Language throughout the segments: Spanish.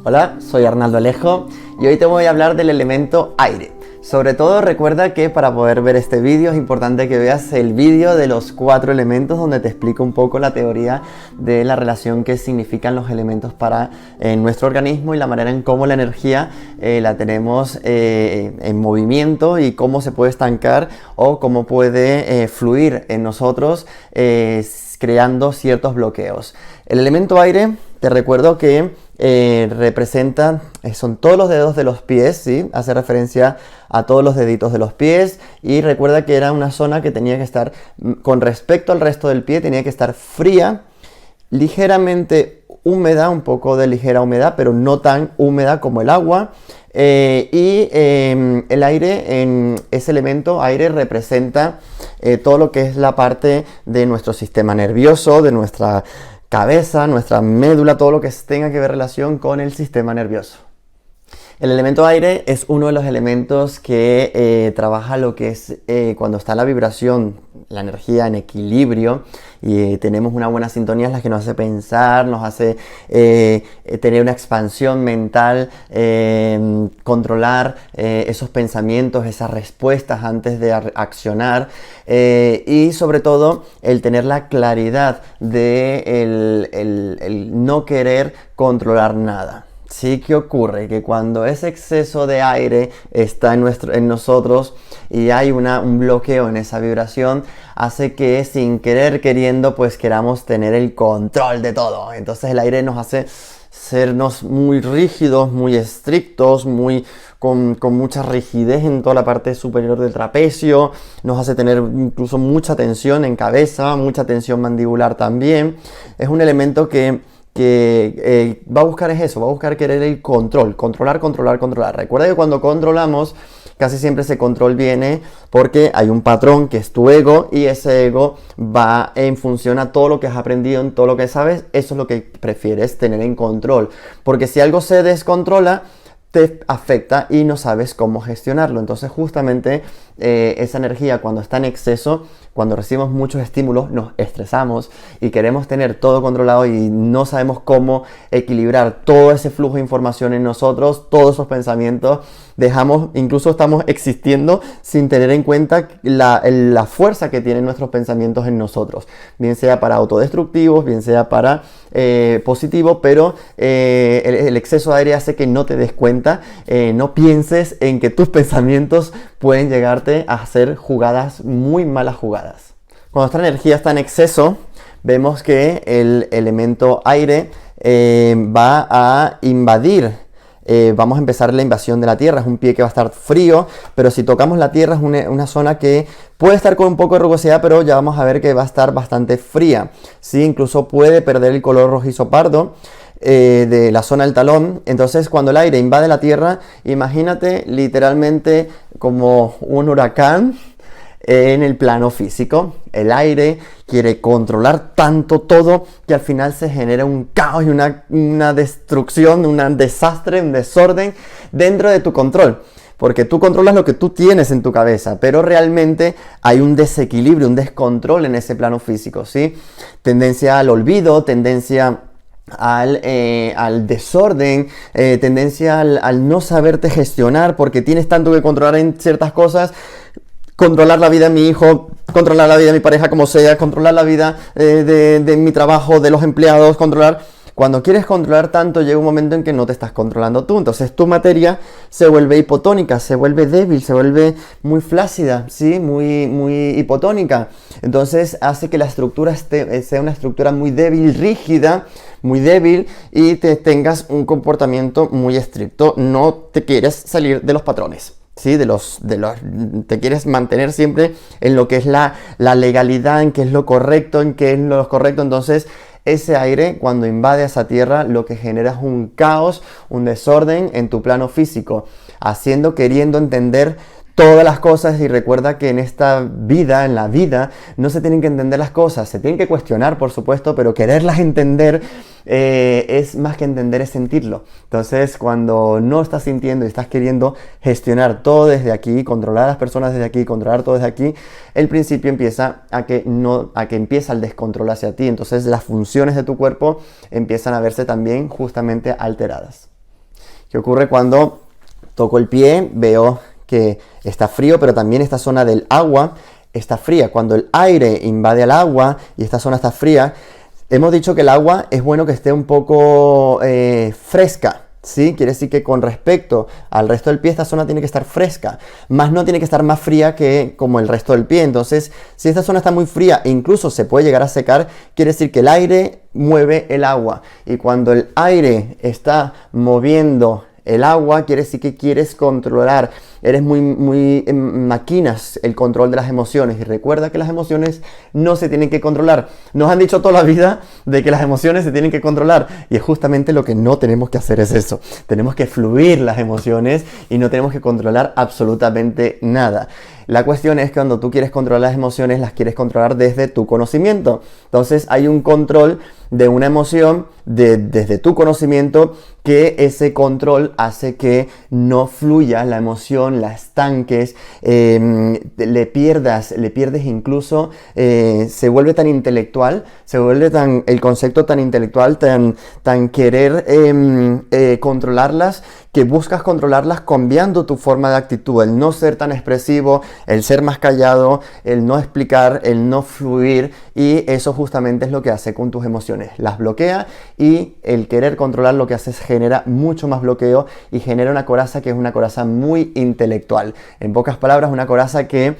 Hola, soy Arnaldo Alejo y hoy te voy a hablar del elemento aire. Sobre todo recuerda que para poder ver este vídeo es importante que veas el vídeo de los 4 elementos donde te explico un poco la teoría de la relación que significan los elementos para nuestro organismo y la manera en cómo la energía la tenemos en movimiento y cómo se puede estancar o cómo puede fluir en nosotros creando ciertos bloqueos. El elemento aire, te recuerdo que representa, son todos los dedos de los pies, ¿sí? Hace referencia a todos los deditos de los pies y recuerda que era una zona que tenía que estar, con respecto al resto del pie, tenía que estar fría, ligeramente húmeda, un poco de ligera humedad, pero no tan húmeda como el agua. El aire, ese elemento aire representa todo lo que es la parte de nuestro sistema nervioso, de nuestra cabeza, nuestra médula, todo lo que tenga que ver relación con el sistema nervioso. El elemento aire es uno de los elementos que trabaja lo que es cuando está la vibración, la energía en equilibrio y tenemos una buena sintonía, es la que nos hace pensar, nos hace tener una expansión mental, controlar esos pensamientos, esas respuestas antes de accionar y sobre todo el tener la claridad de el no querer controlar nada. Sí, ¿qué ocurre? Que cuando ese exceso de aire está en nosotros y hay un bloqueo en esa vibración, hace que sin querer queriendo pues queramos tener el control de todo. Entonces el aire nos hace sernos muy rígidos, muy estrictos, con mucha rigidez en toda la parte superior del trapecio, nos hace tener incluso mucha tensión en cabeza, mucha tensión mandibular también. Es un elemento que va a buscar es eso, va a buscar querer el control, controlar. Recuerda que cuando controlamos, casi siempre ese control viene porque hay un patrón que es tu ego y ese ego va en función a todo lo que has aprendido, en todo lo que sabes, eso es lo que prefieres tener en control. Porque si algo se descontrola, te afecta y no sabes cómo gestionarlo. Entonces justamente esa energía cuando está en exceso, cuando recibimos muchos estímulos, nos estresamos y queremos tener todo controlado y no sabemos cómo equilibrar todo ese flujo de información en nosotros, todos esos pensamientos, incluso estamos existiendo sin tener en cuenta la fuerza que tienen nuestros pensamientos en nosotros, bien sea para autodestructivos, bien sea para positivo, pero el exceso de aire hace que no te des cuenta, no pienses en que tus pensamientos pueden llegarte a hacer jugadas, muy malas jugadas. Cuando esta energía está en exceso, vemos que el elemento aire va a invadir. Vamos a empezar la invasión de la tierra. Es un pie que va a estar frío, pero si tocamos la tierra es una zona que puede estar con un poco de rugosidad, pero ya vamos a ver que va a estar bastante fría, ¿sí? Incluso puede perder el color rojizo pardo de la zona del talón. Entonces cuando el aire invade la tierra, imagínate literalmente como un huracán en el plano físico. El aire quiere controlar tanto todo que al final se genera un caos y una destrucción, un desastre, un desorden dentro de tu control. Porque tú controlas lo que tú tienes en tu cabeza, pero realmente hay un desequilibrio, un descontrol en ese plano físico, ¿sí? Tendencia al olvido, tendencia al desorden, tendencia al no saberte gestionar porque tienes tanto que controlar en ciertas cosas. Controlar la vida de mi hijo, controlar la vida de mi pareja como sea, controlar la vida de mi trabajo, de los empleados, Cuando quieres controlar tanto, llega un momento en que no te estás controlando tú. Entonces tu materia se vuelve hipotónica, se vuelve débil, se vuelve muy flácida, ¿sí? Muy hipotónica. Entonces hace que la estructura sea una estructura muy débil, rígida, muy débil y tengas un comportamiento muy estricto. No te quieres salir de los patrones. ¿Sí? Te quieres mantener siempre en lo que es la legalidad, en qué es lo correcto, entonces ese aire cuando invade esa tierra lo que genera es un caos, un desorden en tu plano físico, queriendo entender todas las cosas. Y recuerda que en la vida no se tienen que entender las cosas, se tienen que cuestionar por supuesto, pero quererlas entender es más que entender, es sentirlo. Entonces, cuando no estás sintiendo y estás queriendo gestionar todo desde aquí, controlar a las personas desde aquí, controlar todo desde aquí, el principio empieza a que empieza el descontrol hacia ti. Entonces, las funciones de tu cuerpo empiezan a verse también justamente alteradas. ¿Qué ocurre cuando toco el pie? Veo que está frío, pero también esta zona del agua está fría. Cuando el aire invade al agua y esta zona está fría, hemos dicho que el agua es bueno que esté un poco fresca, ¿sí? Quiere decir que con respecto al resto del pie, esta zona tiene que estar fresca, más no tiene que estar más fría que como el resto del pie. Entonces, si esta zona está muy fría e incluso se puede llegar a secar, quiere decir que el aire mueve el agua. Y cuando el aire está moviendo el agua, quiere decir que quieres controlar, eres muy maquinas el control de las emociones. Y recuerda que las emociones no se tienen que controlar. Nos han dicho toda la vida de que las emociones se tienen que controlar, y es justamente lo que no tenemos que hacer, es eso. Tenemos que fluir las emociones y no tenemos que controlar absolutamente nada. La cuestión es que cuando tú quieres controlar las emociones, las quieres controlar desde tu conocimiento. Entonces hay un control de una emoción desde tu conocimiento, que ese control hace que no fluya la emoción, la estanques, le pierdes incluso, se vuelve tan intelectual, se vuelve el concepto tan intelectual, tan querer controlarlas, que buscas controlarlas cambiando tu forma de actitud, el no ser tan expresivo, el ser más callado, el no explicar, el no fluir, y eso justamente es lo que hace con tus emociones, las bloquea, y el querer controlar lo que hace es genera mucho más bloqueo y genera una coraza que es una coraza muy intelectual. En pocas palabras, una coraza que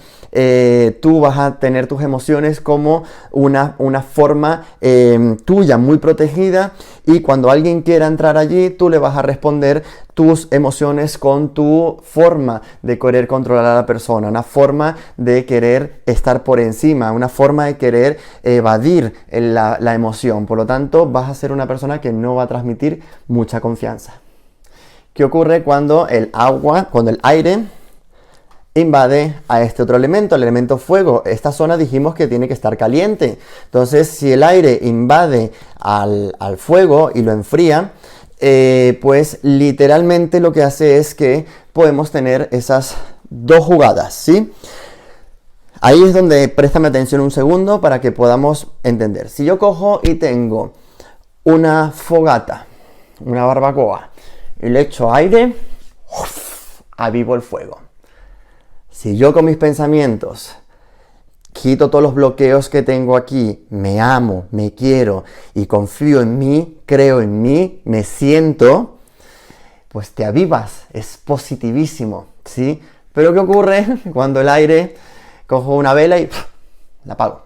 tú vas a tener tus emociones como una forma tuya muy protegida, y cuando alguien quiera entrar allí, tú le vas a responder tus emociones con tu forma de querer controlar a la persona, una forma de querer estar por encima, una forma de querer evadir la emoción. Por lo tanto, vas a ser una persona que no va a transmitir mucha confianza. ¿Qué ocurre cuando el aire invade a este otro elemento, el elemento fuego? Esta zona dijimos que tiene que estar caliente. Entonces, si el aire invade al fuego y lo enfría, pues literalmente lo que hace es que podemos tener esas dos jugadas, ¿sí? Ahí es donde préstame atención un segundo para que podamos entender. Si yo cojo y tengo una fogata, una barbacoa, y le echo aire, avivo el fuego. Si yo con mis pensamientos quito todos los bloqueos que tengo aquí, me amo, me quiero y confío en mí, creo en mí, me siento, pues te avivas, es positivísimo, ¿sí? Pero ¿qué ocurre cuando el aire, cojo una vela y la apago?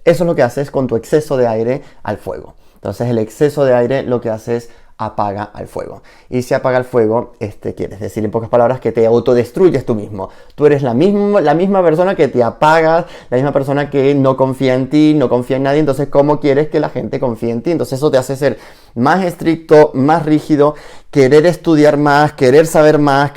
Eso es lo que haces con tu exceso de aire al fuego. Entonces el exceso de aire lo que hace es apaga al fuego. Y si apaga el fuego, quieres decir en pocas palabras que te autodestruyes tú mismo. Tú eres la misma persona que te apagas, la misma persona que no confía en ti, no confía en nadie. Entonces, ¿cómo quieres que la gente confíe en ti? Entonces eso te hace ser más estricto, más rígido, querer estudiar más, querer saber más,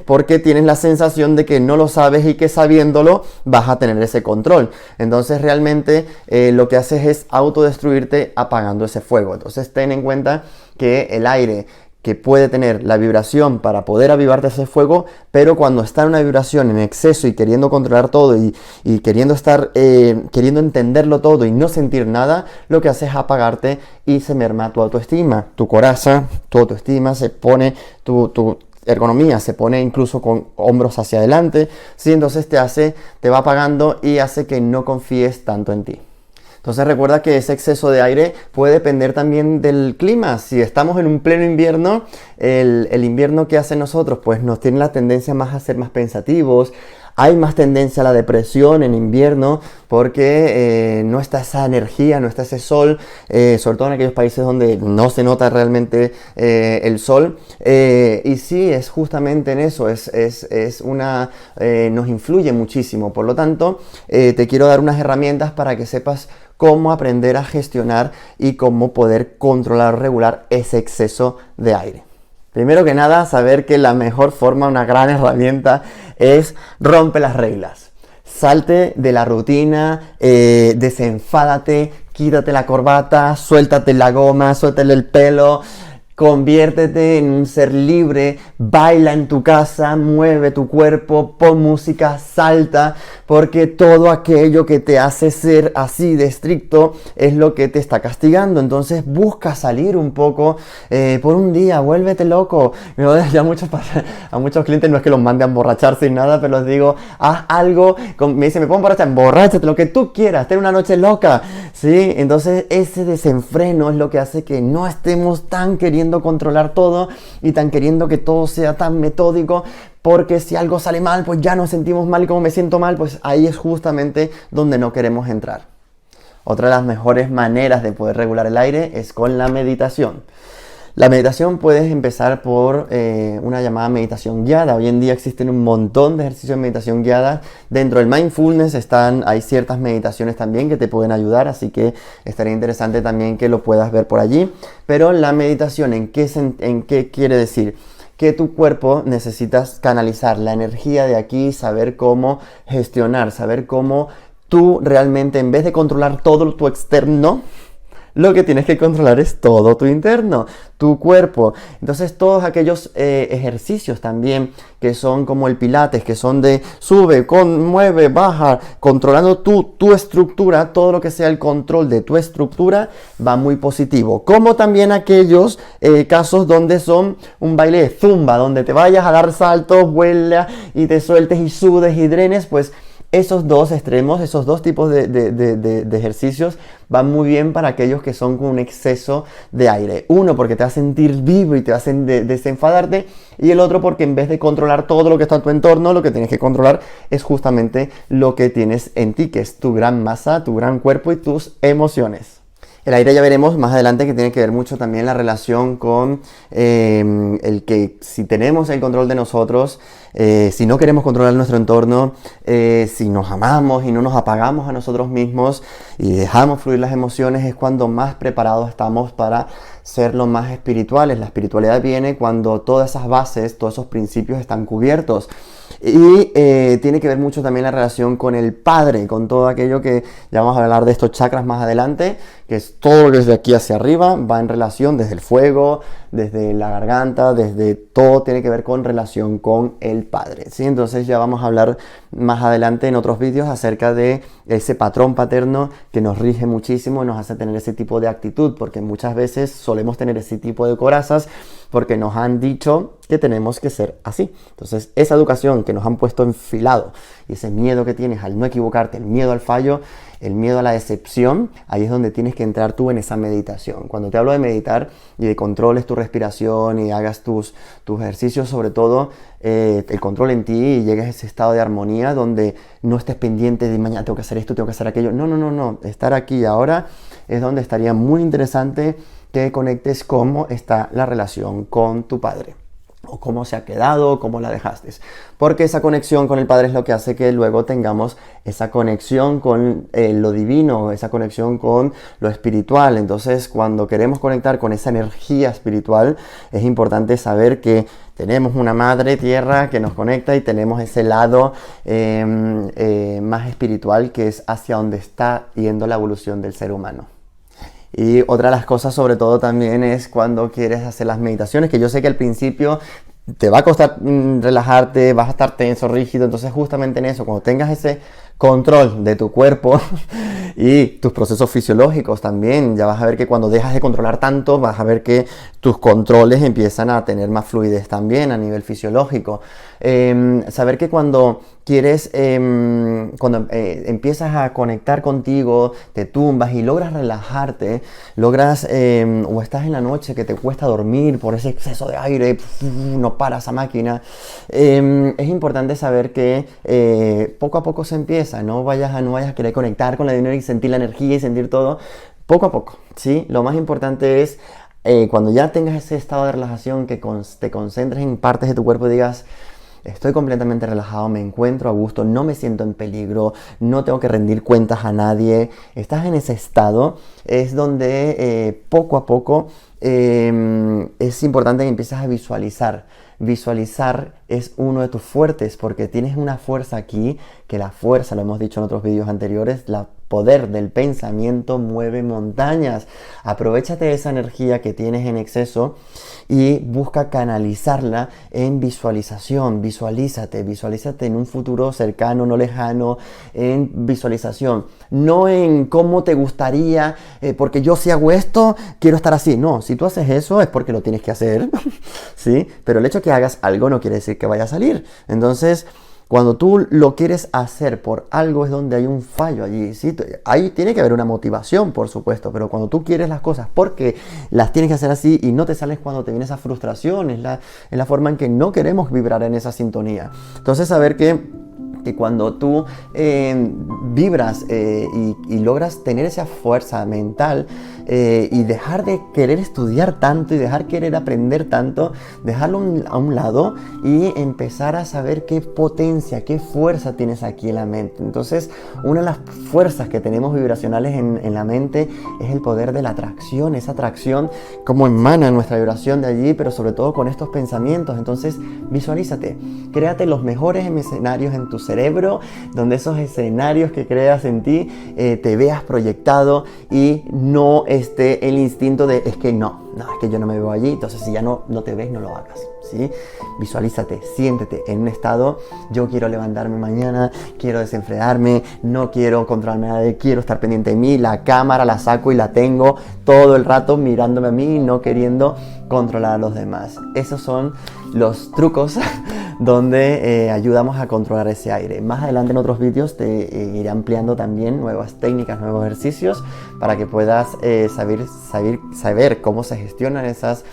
porque tienes la sensación de que no lo sabes y que sabiéndolo vas a tener ese control. Entonces realmente lo que haces es autodestruirte apagando ese fuego. Entonces ten en cuenta que el aire, que puede tener la vibración para poder avivarte ese fuego, pero cuando está en una vibración en exceso y queriendo controlar todo y queriendo entenderlo todo y no sentir nada, lo que hace es apagarte y se merma tu autoestima, tu coraza, tu autoestima se pone, tu ergonomía se pone incluso con hombros hacia adelante, ¿sí? Entonces te va apagando y hace que no confíes tanto en ti. Entonces recuerda que ese exceso de aire puede depender también del clima. Si estamos en un pleno invierno, el invierno que hace nosotros, pues nos tiene la tendencia más a ser más pensativos. Hay más tendencia a la depresión en invierno porque no está esa energía, no está ese sol, sobre todo en aquellos países donde no se nota realmente el sol. Y sí, es justamente en eso, nos influye muchísimo. Por lo tanto, te quiero dar unas herramientas para que sepas cómo aprender a gestionar y cómo poder controlar o regular ese exceso de aire. Primero que nada, saber que la mejor forma, una gran herramienta, es rompe las reglas. Salte de la rutina, desenfádate, quítate la corbata, suéltate la goma, suéltale el pelo. Conviértete en un ser libre, baila en tu casa, mueve tu cuerpo, pon música, salta, porque todo aquello que te hace ser así de estricto es lo que te está castigando. Entonces busca salir un poco por un día, vuélvete loco. Ya a muchos clientes no es que los mande a emborracharse y nada, pero les digo, haz algo, me dicen, me puedo emborrachar, emborráchate, lo que tú quieras, ten una noche loca, ¿sí? Entonces ese desenfreno es lo que hace que no estemos tan queriendo controlar todo y tan queriendo que todo sea tan metódico, porque si algo sale mal, pues ya nos sentimos mal, y como me siento mal, pues ahí es justamente donde no queremos entrar. Otra de las mejores maneras de poder regular el aire es con la meditación. La meditación puedes empezar por una llamada meditación guiada. Hoy en día existen un montón de ejercicios de meditación guiada. Dentro del mindfulness hay ciertas meditaciones también que te pueden ayudar, así que estaría interesante también que lo puedas ver por allí. Pero la meditación, ¿en qué quiere decir? Que tu cuerpo necesitas canalizar la energía de aquí, saber cómo gestionar, saber cómo tú realmente, en vez de controlar todo tu externo, lo que tienes que controlar es todo tu interno, tu cuerpo. Entonces todos aquellos ejercicios también que son como el pilates, que son de sube, mueve, baja, controlando tu estructura, todo lo que sea el control de tu estructura va muy positivo. Como también aquellos casos donde son un baile de zumba, donde te vayas a dar saltos, vuela y te sueltes y sudes y drenes, pues esos dos extremos, esos dos tipos de ejercicios van muy bien para aquellos que son con un exceso de aire. Uno porque te va a sentir vivo y te va a hacer desenfadarte, y el otro porque en vez de controlar todo lo que está en tu entorno, lo que tienes que controlar es justamente lo que tienes en ti, que es tu gran masa, tu gran cuerpo y tus emociones. El aire ya veremos más adelante que tiene que ver mucho también la relación con el que si tenemos el control de nosotros, si no queremos controlar nuestro entorno, si nos amamos y no nos apagamos a nosotros mismos y dejamos fluir las emociones, es cuando más preparados estamos para ser lo más espirituales. La espiritualidad viene cuando todas esas bases, todos esos principios están cubiertos. Y tiene que ver mucho también la relación con el Padre, con todo aquello que ya vamos a hablar de estos chakras más adelante, que es todo desde aquí hacia arriba, va en relación desde el fuego, desde la garganta, desde todo tiene que ver con relación con el Padre, ¿sí? Entonces ya vamos a hablar más adelante en otros vídeos acerca de ese patrón paterno que nos rige muchísimo y nos hace tener ese tipo de actitud, porque muchas veces solemos tener ese tipo de corazas porque nos han dicho que tenemos que ser así. Entonces esa educación que nos han puesto enfilado y ese miedo que tienes al no equivocarte, el miedo al fallo, el miedo a la decepción, ahí es donde tienes que entrar tú en esa meditación. Cuando te hablo de meditar y de controles tu respiración y hagas tus ejercicios, sobre todo el control en ti y llegues a ese estado de armonía donde no estés pendiente de mañana tengo que hacer esto, tengo que hacer aquello. No. Estar aquí y ahora es donde estaría muy interesante que conectes cómo está la relación con tu Padre, o cómo se ha quedado, cómo la dejaste. Porque esa conexión con el Padre es lo que hace que luego tengamos esa conexión con lo divino, esa conexión con lo espiritual. Entonces, cuando queremos conectar con esa energía espiritual, es importante saber que tenemos una madre tierra que nos conecta y tenemos ese lado más espiritual que es hacia donde está yendo la evolución del ser humano. Y otra de las cosas sobre todo también es cuando quieres hacer las meditaciones, que yo sé que al principio te va a costar relajarte, vas a estar tenso, rígido, entonces justamente en eso, cuando tengas ese control de tu cuerpo y tus procesos fisiológicos también, ya vas a ver que cuando dejas de controlar tanto, vas a ver que tus controles empiezan a tener más fluidez también a nivel fisiológico. Saber que cuando quieres, empiezas a conectar contigo, te tumbas y logras relajarte, o estás en la noche que te cuesta dormir por ese exceso de aire, no para esa máquina, es importante saber que poco a poco se empieza, no vayas a querer conectar con la dinero y sentir la energía y sentir todo, poco a poco, ¿sí? Lo más importante es cuando ya tengas ese estado de relajación, que te concentres en partes de tu cuerpo y digas, estoy completamente relajado, me encuentro a gusto, no me siento en peligro, no tengo que rendir cuentas a nadie. Estás en ese estado, es donde poco a poco es importante que empieces a visualizar. Visualizar es uno de tus fuertes porque tienes una fuerza aquí, que la fuerza, lo hemos dicho en otros vídeos anteriores, el poder del pensamiento mueve montañas. Aprovéchate de esa energía que tienes en exceso y busca canalizarla en visualización. Visualízate en un futuro cercano, no lejano, en visualización. No en cómo te gustaría, porque yo si hago esto, quiero estar así. No, si tú haces eso es porque lo tienes que hacer, ¿sí? Pero el hecho de que hagas algo no quiere decir que vaya a salir. Entonces, cuando tú lo quieres hacer por algo es donde hay un fallo allí, ¿sí? Ahí tiene que haber una motivación, por supuesto, pero cuando tú quieres las cosas porque las tienes que hacer así y no te sales cuando te viene esa frustración, es la forma en que no queremos vibrar en esa sintonía. Entonces, saber que cuando tú vibras y logras tener esa fuerza mental y dejar de querer estudiar tanto y dejar querer aprender tanto, dejarlo a un lado y empezar a saber qué potencia, qué fuerza tienes aquí en la mente. Entonces, una de las fuerzas que tenemos vibracionales en la mente es el poder de la atracción, esa atracción como emana nuestra vibración de allí, pero sobre todo con estos pensamientos. Entonces, visualízate, créate los mejores escenarios en tu cerebro, donde esos escenarios que creas en ti te veas proyectado y no esté el instinto de es que es que yo no me veo allí. Entonces, si ya no te ves, no lo hagas, ¿sí? Visualízate, siéntete en un estado, yo quiero levantarme mañana, quiero desenfredarme, no quiero controlarme a nadie, quiero estar pendiente de mí, la cámara la saco y la tengo todo el rato mirándome a mí, no queriendo controlar a los demás. Esos son los trucos donde ayudamos a controlar ese aire. Más adelante en otros vídeos te iré ampliando también nuevas técnicas, nuevos ejercicios para que puedas saber cómo se gestionan esas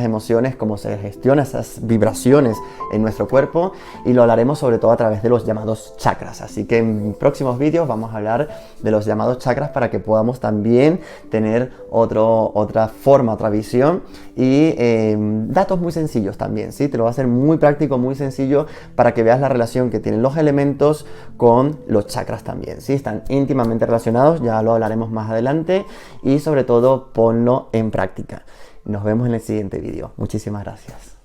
emociones, cómo se gestionan esas vibraciones en nuestro cuerpo, y lo hablaremos sobre todo a través de los llamados chakras. Así que en próximos vídeos vamos a hablar de los llamados chakras para que podamos también tener otra forma, otra visión y datos muy sencillos también, ¿sí? Te lo va a hacer muy práctico, muy sencillo para que veas la relación que tienen los elementos con los chakras también, ¿sí? Están íntimamente relacionados, ya lo hablaremos más adelante, y sobre todo ponlo en práctica. Nos vemos en el siguiente vídeo. Muchísimas gracias.